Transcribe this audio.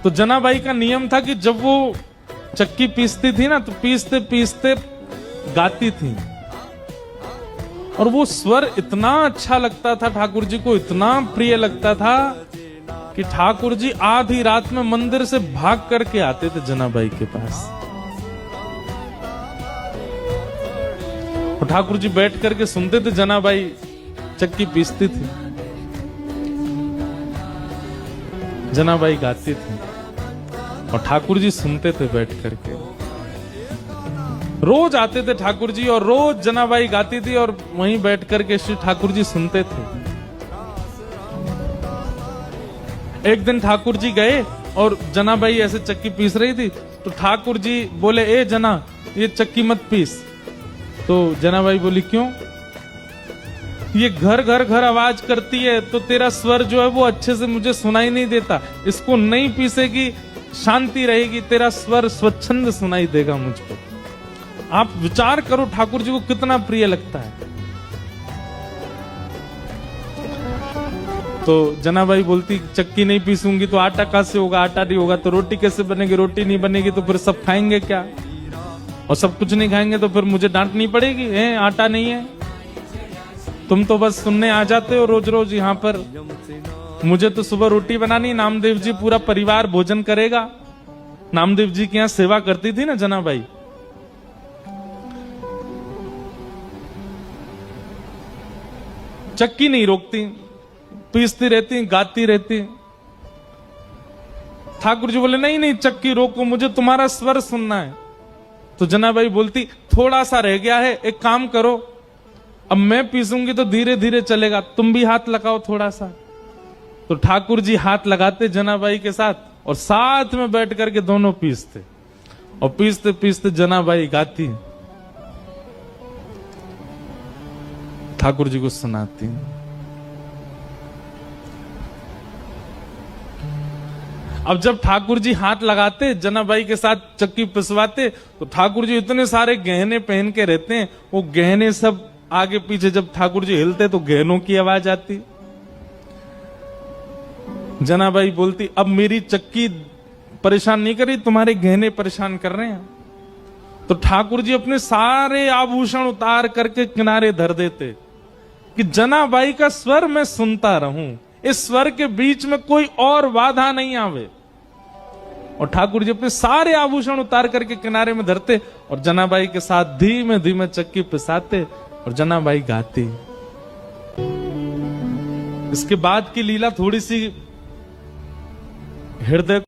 तो जनाबाई का नियम था कि जब वो चक्की पीसती थी ना, तो पीसते पीसते गाती थी, और वो स्वर इतना अच्छा लगता था ठाकुर जी को, इतना प्रिय लगता था कि ठाकुर जी आधी रात में मंदिर से भाग करके आते थे जनाबाई के पास। और ठाकुर जी बैठ करके सुनते थे, जनाबाई चक्की पीसती थी, जनाबाई गाती थी, और ठाकुर जी सुनते थे बैठ करके। रोज आते थे ठाकुर जी, और रोज जनाबाई गाती थी, और वहीं बैठ करके श्री ठाकुर जी सुनते थे। एक दिन ठाकुर जी गए और जनाबाई ऐसे चक्की पीस रही थी, तो ठाकुर जी बोले, ए जना, ये चक्की मत पीस। तो जनाबाई बोली, क्यों? ये घर घर घर आवाज करती है, तो तेरा स्वर जो है वो अच्छे से मुझे सुनाई नहीं देता, इसको नहीं पीसेगी शांति रहेगी, तेरा स्वर स्वच्छंद सुनाई देगा मुझको। आप विचार करो ठाकुर जी को कितना प्रिय लगता है। तो जनाबाई बोलती, चक्की नहीं पीसूंगी तो आटा कहां से होगा, आटा नहीं होगा तो रोटी कैसे बनेगी, रोटी नहीं बनेगी तो फिर सब खाएंगे क्या, और सब कुछ नहीं खाएंगे तो फिर मुझे डांटनी पड़ेगी, है आटा नहीं है। तुम तो बस सुनने आ जाते हो रोज रोज यहाँ पर, मुझे तो सुबह रोटी बनानी, नामदेव जी पूरा परिवार भोजन करेगा। नामदेव जी के यहाँ सेवा करती थी ना जनाबाई। चक्की नहीं रोकती, पीसती रहती, गाती रहती। ठाकुर जी बोले, नहीं नहीं चक्की रोको, मुझे तुम्हारा स्वर सुनना है। तो जनाबाई बोलती, थोड़ा सा रह गया है, एक काम करो, अब मैं पीसूंगी तो धीरे धीरे चलेगा, तुम भी हाथ लगाओ थोड़ा सा। तो ठाकुर जी हाथ लगाते जनाबाई के साथ, और साथ में बैठ करके दोनों पीसते, और पीसते पीसते जनाबाई गाती, ठाकुर जी को सुनाती। अब जब ठाकुर जी हाथ लगाते जनाबाई के साथ चक्की पिसवाते, तो ठाकुर जी इतने सारे गहने पहन के रहते हैं, वो गहने सब आगे पीछे जब ठाकुर जी हिलते तो गहनों की आवाज आती। जनाबाई बोलती, अब मेरी चक्की परेशान नहीं करी, तुम्हारे गहने परेशान कर रहे हैं। तो ठाकुर जी अपने सारे आभूषण उतार करके किनारे धर देते कि जनाबाई का स्वर मैं सुनता रहूं, इस स्वर के बीच में कोई और बाधा नहीं आवे। और ठाकुर जी अपने सारे आभूषण उतार करके किनारे में धरते, और जनाबाई के साथ धीमे धीमे चक्की पिसाते, और जनाबाई गाती। इसके बाद की लीला थोड़ी सी हृदय